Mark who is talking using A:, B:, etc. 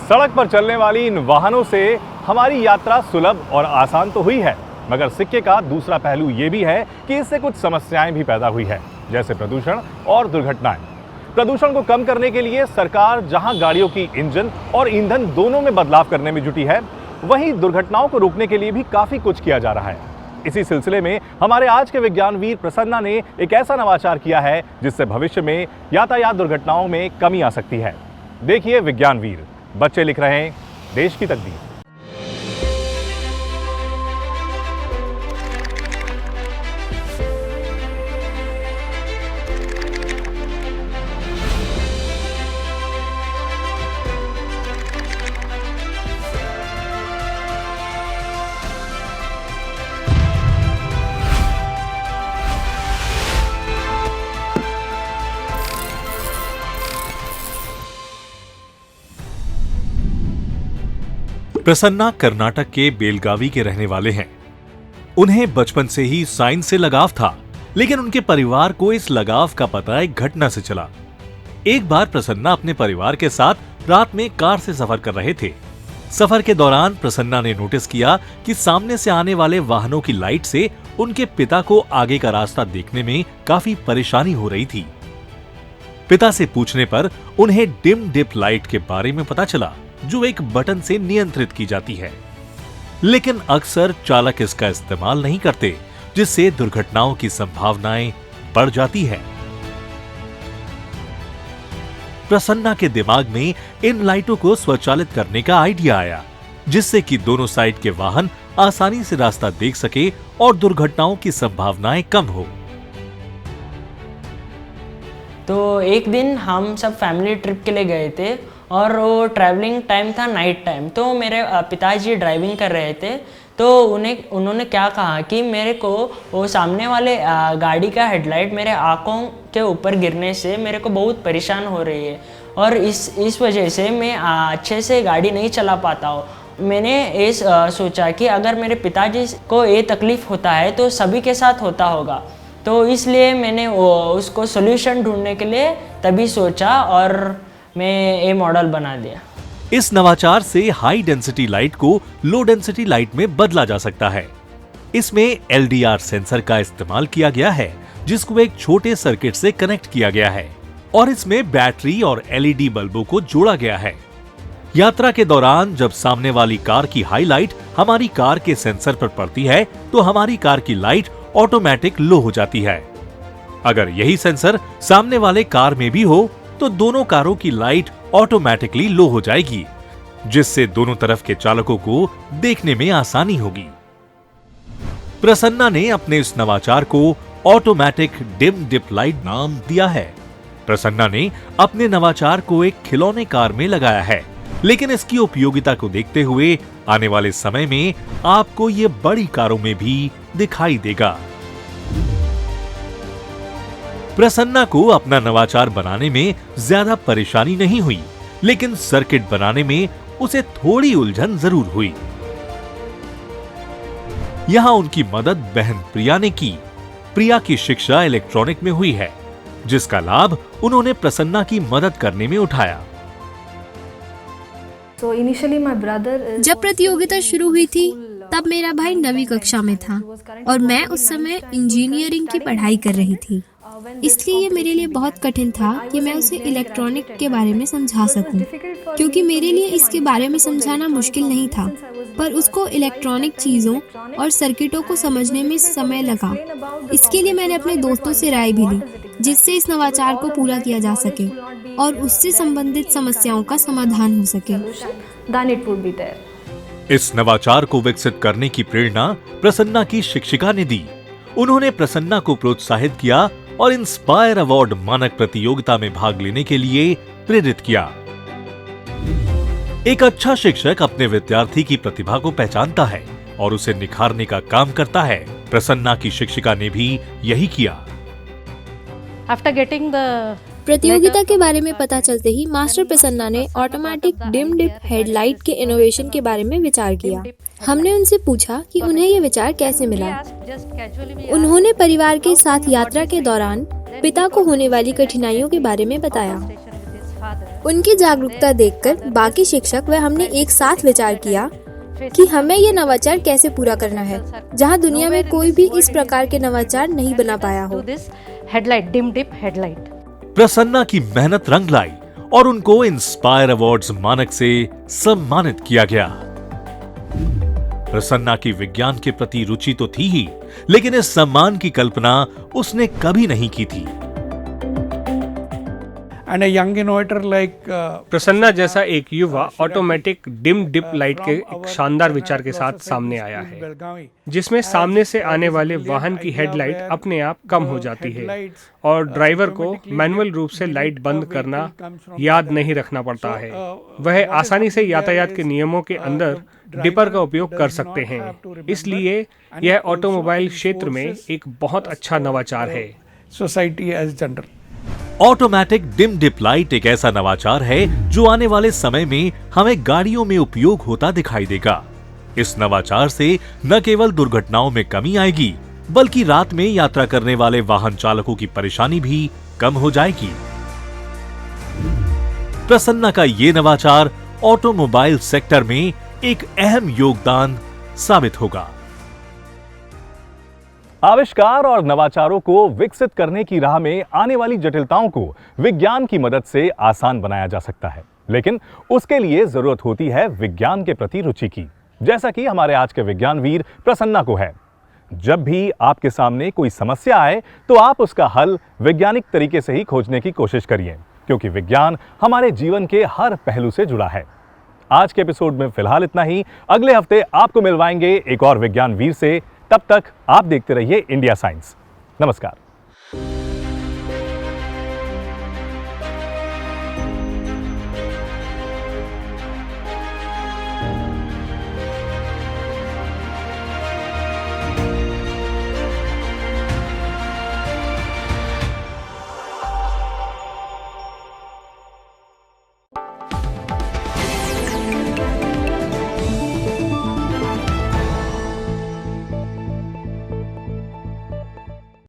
A: सड़क पर चलने वाली इन वाहनों से हमारी यात्रा सुलभ और आसान तो हुई है, मगर सिक्के का दूसरा पहलू ये भी है कि इससे कुछ समस्याएं भी पैदा हुई है, जैसे प्रदूषण और दुर्घटनाएं। प्रदूषण को कम करने के लिए सरकार जहां गाड़ियों की इंजन और ईंधन दोनों में बदलाव करने में जुटी है, वहीं दुर्घटनाओं को रोकने के लिए भी काफी कुछ किया जा रहा है। इसी सिलसिले में हमारे आज के विज्ञानवीर प्रसन्ना ने एक ऐसा नवाचार किया है जिससे भविष्य में यातायात दुर्घटनाओं में कमी आ सकती है। देखिए विज्ञानवीर, बच्चे लिख रहे हैं देश की तकदीर।
B: प्रसन्ना कर्नाटक के बेलगावी के रहने वाले हैं। उन्हें बचपन से ही साइंस से लगाव था, लेकिन उनके परिवार को इस लगाव का पता एक घटना से चला। एक बार प्रसन्ना अपने परिवार के साथ रात में कार से सफर कर रहे थे। सफर के दौरान प्रसन्ना ने नोटिस किया कि सामने से आने वाले वाहनों की लाइट से उनके पिता को आगे का रास्ता देखने में काफी परेशानी हो रही थी। पिता से पूछने पर उन्हें डिम डिप लाइट के बारे में पता चला, जो एक बटन से नियंत्रित की जाती है, लेकिन अक्सर चालक इसका इस्तेमाल नहीं करते, जिससे दुर्घटनाओं की संभावनाएं बढ़ जाती है। प्रसन्ना के दिमाग में इन लाइटों को स्वचालित करने का आइडिया आया, जिससे कि दोनों साइड के वाहन आसानी से रास्ता देख सके और दुर्घटनाओं की संभावनाएं कम हो।
C: तो एक दिन हम सब फैमिली ट्रिप के लिए गए थे और वो ट्रैवलिंग टाइम था, नाइट टाइम। तो मेरे पिताजी ड्राइविंग कर रहे थे, तो उन्होंने क्या कहा कि मेरे को वो सामने वाले गाड़ी का हेडलाइट मेरे आँखों के ऊपर गिरने से मेरे को बहुत परेशान हो रही है और इस वजह से मैं अच्छे से गाड़ी नहीं चला पाता हूँ। मैंने ये सोचा कि अगर मेरे पिताजी को ये तकलीफ़ होता है तो सभी के साथ होता होगा, तो इसलिए मैंने उसको सोल्यूशन ढूंढने के लिए तभी सोचा और मैं ये मॉडल बना दिया।
B: इस नवाचार से हाई डेंसिटी लाइट को लो डेंसिटी लाइट में बदला जा सकता है। इसमें LDR सेंसर का इस्तेमाल किया गया है, जिसको एक छोटे सर्किट से कनेक्ट किया गया है और इसमें बैटरी और LED बल्बों को जोड़ा गया है। यात्रा के दौरान जब सामने वाली कार की हाईलाइट हमारी कार के सेंसर पर पड़ती है, तो हमारी कार की लाइट ऑटोमेटिक लो हो जाती है। अगर यही सेंसर सामने वाले कार में भी हो, तो दोनों कारों की लाइट ऑटोमेटिकली लो हो जाएगी, जिससे दोनों तरफ के चालकों को देखने में आसानी होगी। प्रसन्ना ने अपने इस नवाचार को ऑटोमेटिक डिम डिप लाइट नाम दिया है। प्रसन्ना ने अपने नवाचार को एक खिलौने कार में लगाया है, लेकिन इसकी उपयोगिता को देखते हुए आने वाले समय में आपको ये बड़ी कारों में भी दिखाई देगा। प्रसन्ना को अपना नवाचार बनाने में ज्यादा परेशानी नहीं हुई, लेकिन सर्किट बनाने में उसे थोड़ी उलझन जरूर हुई। यहां उनकी मदद बहन प्रिया ने की। प्रिया की शिक्षा इलेक्ट्रॉनिक में हुई है, जिसका लाभ उन्होंने प्रसन्ना की मदद करने में उठाया।
D: जब प्रतियोगिता शुरू हुई थी, तब मेरा भाई 9वीं कक्षा में था और मैं उस समय इंजीनियरिंग की पढ़ाई कर रही थी। इसलिए ये मेरे लिए बहुत कठिन था कि मैं उसे इलेक्ट्रॉनिक के बारे में समझा सकूं, क्योंकि मेरे लिए इसके बारे में समझाना मुश्किल नहीं था, पर उसको इलेक्ट्रॉनिक चीज़ों और सर्किटों को समझने में समय लगा। इसके लिए मैंने अपने दोस्तों से राय भी ली, जिससे इस नवाचार को पूरा किया जा सके और उससे संबंधित समस्याओं का समाधान हो सके।
B: इस नवाचार को विकसित करने की प्रेरणा प्रसन्ना की शिक्षिका ने दी। उन्होंने प्रसन्ना को प्रोत्साहित किया और इंस्पायर अवार्ड मानक प्रतियोगिता में भाग लेने के लिए प्रेरित किया। एक अच्छा शिक्षक अपने विद्यार्थी की प्रतिभा को पहचानता है और उसे निखारने का काम करता है। प्रसन्ना की शिक्षिका ने भी यही किया।
D: प्रतियोगिता के बारे में पता चलते ही मास्टर प्रसन्ना ने ऑटोमेटिक डिम डिप हेडलाइट के इनोवेशन के बारे में विचार किया। हमने उनसे पूछा कि उन्हें ये विचार कैसे मिला। उन्होंने परिवार के साथ यात्रा के दौरान पिता को होने वाली कठिनाइयों के बारे में बताया। उनकी जागरूकता देखकर बाकी शिक्षक व हमने एक साथ विचार किया कि हमें ये नवाचार कैसे पूरा करना है, जहां दुनिया में कोई भी इस प्रकार के नवाचार नहीं बना पाया हो।
E: Headlight, dim dip headlight.
B: Prasanna की मेहनत रंग लाई और उनको इंस्पायर अवार्ड्स मानक से सम्मानित किया गया। प्रसन्ना की विज्ञान के प्रति रुचि तो थी ही, लेकिन इस सम्मान की कल्पना उसने कभी नहीं की थी।
F: And a young innovator like
G: Prasanna जैसा एक युवा ऑटोमेटिक डिम डिप लाइट के एक शानदार विचार के साथ सामने आया है, जिसमें सामने से आने वाले वाहन की हेडलाइट अपने आप कम हो जाती है और ड्राइवर को मैनुअल रूप से लाइट बंद करना याद नहीं रखना पड़ता है। वह आसानी से यातायात के नियमों के अंदर डिपर का उपयोग कर सकते हैं। इसलिए यह ऑटोमोबाइल क्षेत्र में एक बहुत अच्छा नवाचार है।
F: Society as general.
B: Automatic dim dip light एक ऐसा नवाचार है जो आने वाले समय में हमें गाड़ियों में उपयोग होता दिखाई देगा। इस नवाचार से न केवल दुर्घटनाओं में कमी आएगी, बल्कि रात में यात्रा करने वाले वाहन चालकों की परेशानी भी कम हो जाएगी। प्रसन्ना का ये नवाचार ऑटोमोबाइल सेक्टर में एक अहम योगदान साबित होगा।
A: आविष्कार और नवाचारों को विकसित करने की राह में आने वाली जटिलताओं को विज्ञान की मदद से आसान बनाया जा सकता है, लेकिन उसके लिए जरूरत होती है विज्ञान के प्रति रुचि की, जैसा कि हमारे आज के विज्ञानवीर प्रसन्ना को है। जब भी आपके सामने कोई समस्या आए तो आप उसका हल वैज्ञानिक तरीके से ही खोजने की कोशिश करिए, क्योंकि विज्ञान हमारे जीवन के हर पहलू से जुड़ा है। आज के एपिसोड में फिलहाल इतना ही। अगले हफ्ते आपको मिलवाएंगे एक और विज्ञानवीर से। तब तक आप देखते रहिए इंडिया साइंस। नमस्कार।